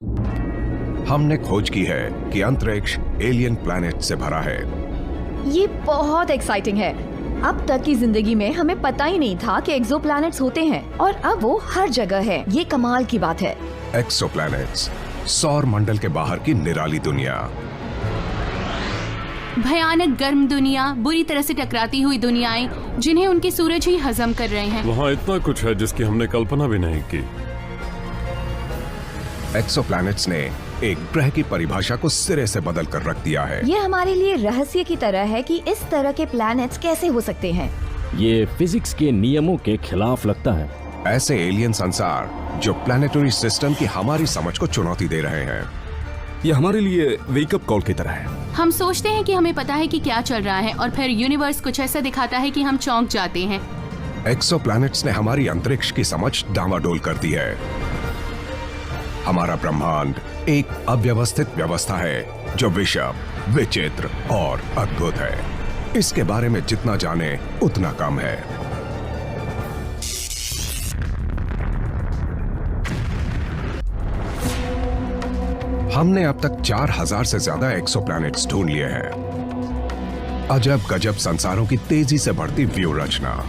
हमने खोज की है कि अंतरिक्ष एलियन प्लैनेट से भरा है। ये बहुत एक्साइटिंग है। अब तक की जिंदगी में हमें पता ही नहीं था कि एक्सोप्लैनेट्स होते हैं और अब वो हर जगह है। ये कमाल की बात है। एक्सोप्लैनेट्स, सौर मंडल के बाहर की निराली दुनिया। भयानक गर्म दुनिया, बुरी तरह से टकराती हुई दुनियाएं जिन्हें उनके सूरज ही हजम कर रहे हैं। वहाँ इतना कुछ है जिसकी हमने कल्पना भी नहीं की। एक्सोप्लैनेट्स ने एक ग्रह की परिभाषा को सिरे से बदल कर रख दिया है। ये हमारे लिए रहस्य की तरह है कि इस तरह के प्लैनेट्स कैसे हो सकते हैं। ये फिजिक्स के नियमों के खिलाफ लगता है। ऐसे एलियन संसार जो प्लैनेटरी सिस्टम की हमारी समझ को चुनौती दे रहे हैं। ये हमारे लिए वेकअप कॉल की तरह है। हम सोचते हैं कि हमें पता है कि क्या चल रहा है और फिर यूनिवर्स कुछ ऐसा दिखाता है कि हम चौंक जाते हैं। एक्सोप्लैनेट्स ने हमारी अंतरिक्ष की समझ डामाडोल कर दी है। हमारा ब्रह्मांड एक अव्यवस्थित व्यवस्था है जो विषम, विचित्र और अद्भुत है। इसके बारे में जितना जाने उतना कम है। हमने अब तक 4000 से ज्यादा एक्सोप्लैनेट्स ढूंढ लिए हैं। अजब गजब संसारों की तेजी से बढ़ती व्यू रचना।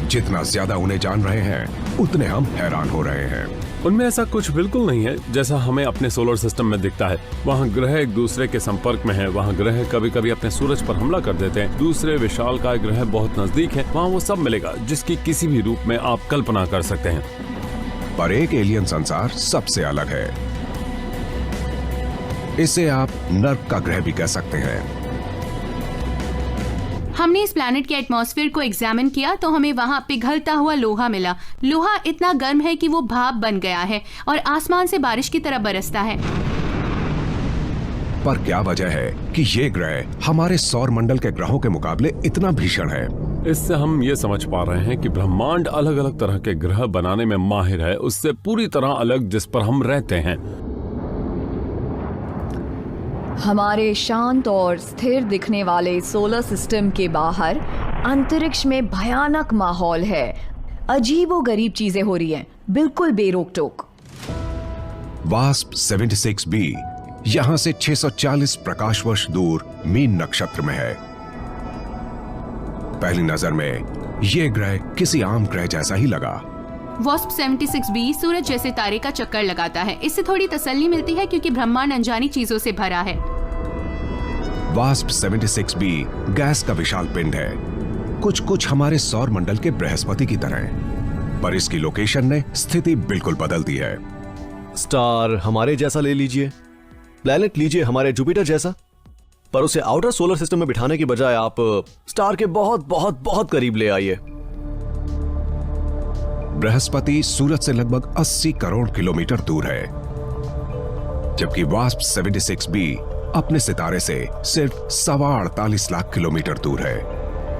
जितना ज्यादा उन्हें जान रहे हैं उतने हम हैरान हो रहे हैं। उनमें ऐसा कुछ बिल्कुल नहीं है जैसा हमें अपने सोलर सिस्टम में दिखता है। वहाँ ग्रह एक दूसरे के संपर्क में है। वहाँ ग्रह कभी कभी अपने सूरज पर हमला कर देते हैं। दूसरे विशालकाय ग्रह बहुत नजदीक है। वहाँ वो सब मिलेगा जिसकी किसी भी रूप में आप कल्पना कर सकते हैं। पर एक एलियन संसार सबसे अलग है। इसे आप नर्क का ग्रह भी कह सकते हैं। हमने इस प्लैनेट के एटमॉस्फेयर को एग्जामिन किया तो हमें वहाँ पिघलता हुआ लोहा मिला। लोहा इतना गर्म है कि वो भाप बन गया है और आसमान से बारिश की तरह बरसता है। पर क्या वजह है कि ये ग्रह हमारे सौर मंडल के ग्रहों के मुकाबले इतना भीषण है? इससे हम ये समझ पा रहे हैं कि ब्रह्मांड अलग अलग तरह के ग्रह बनाने में माहिर है, उससे पूरी तरह अलग जिस पर हम रहते हैं। हमारे शांत और स्थिर दिखने वाले सोलर सिस्टम के बाहर अंतरिक्ष में भयानक माहौल है। अजीबोगरीब चीजें हो रही हैं, बिल्कुल बेरोक टोक। वास्प 76b यहां से 640 प्रकाश वर्ष दूर मीन नक्षत्र में है। पहली नजर में यह ग्रह किसी आम ग्रह जैसा ही लगा। वास्प 76b सूरज जैसे तारे का चक्कर लगाता है। इससे थोड़ी तसल्ली मिलती है क्योंकि ब्रह्मांड अनजानी चीजों से भरा है। वास्प 76b गैस का विशाल पिंड है, कुछ कुछ हमारे सौर मंडल के बृहस्पति की तरह। पर इसकी लोकेशन ने स्थिति बिल्कुल बदल दी है। स्टार हमारे जैसा ले लीजिए, प्लैनेट लीजिए हमारे जुपिटर जैसा, पर उसे आउटर सोलर सिस्टम में बिठाने की बजाय आप स्टार के बहुत बहुत बहुत करीब ले आइए। बृहस्पति सूरज से लगभग 80 करोड़ किलोमीटर दूर है, जबकि वास्प 76b अपने सितारे से सिर्फ 48.25 लाख किलोमीटर दूर है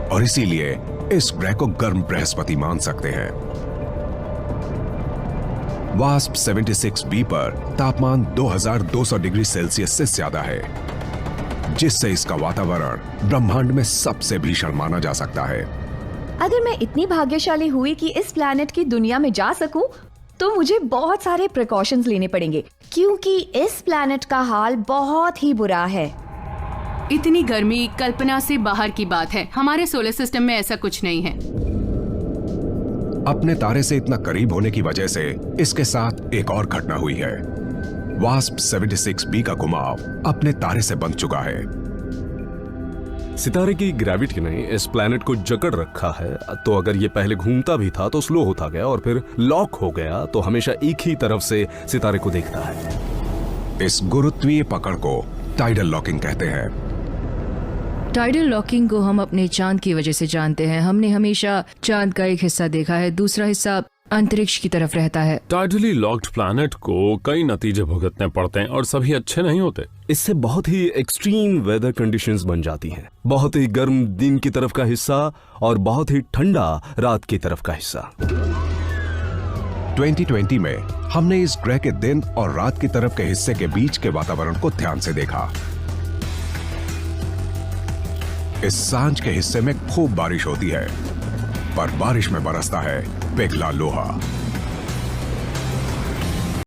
और इसीलिए इस ग्रह को गर्म बृहस्पति मान सकते हैं। वास्प 76b पर तापमान 2200 डिग्री सेल्सियस से ज्यादा है, जिससे इसका वातावरण ब्रह्मांड में सबसे भीषण माना जा सकता है। अगर मैं इतनी भाग्यशाली हुई कि इस प्लैनेट की दुनिया में जा सकूं, तो मुझे बहुत सारे प्रिकॉशंस लेने पड़ेंगे क्योंकि इस प्लैनेट का हाल बहुत ही बुरा है। इतनी गर्मी कल्पना से बाहर की बात है। हमारे सोलर सिस्टम में ऐसा कुछ नहीं है। अपने तारे से इतना करीब होने की वजह से इसके साथ एक और घटना हुई है। वास्प 76b का घुमाव अपने तारे से बंध चुका है। सितारे की ग्रेविटी ने इस प्लैनेट को जकड़ रखा है, तो अगर ये पहले घूमता भी था तो स्लो होता गया और फिर लॉक हो गया, तो हमेशा एक ही तरफ से सितारे को देखता है। इस गुरुत्वीय पकड़ को टाइडल लॉकिंग कहते हैं। टाइडल लॉकिंग को हम अपने चांद की वजह से जानते हैं। हमने हमेशा चांद का एक हिस्सा देखा है, दूसरा हिस्सा अंतरिक्ष की तरफ रहता है। टाइडली लॉक्ड प्लैनेट को कई नतीजे भुगतने पड़ते हैं और सभी अच्छे नहीं होते। इससे बहुत ही एक्सट्रीम वेदर कंडीशंस बन जाती हैं। बहुत ही गर्म दिन की तरफ का हिस्सा और बहुत ही ठंडा रात की तरफ का हिस्सा। 2020 में हमने इस ग्रह के दिन और रात की तरफ के हिस्से के बीच के वातावरण को ध्यान से देखा। इस सांझ के हिस्से में खूब बारिश होती है, पर बारिश में बरसता है पिघला लोहा।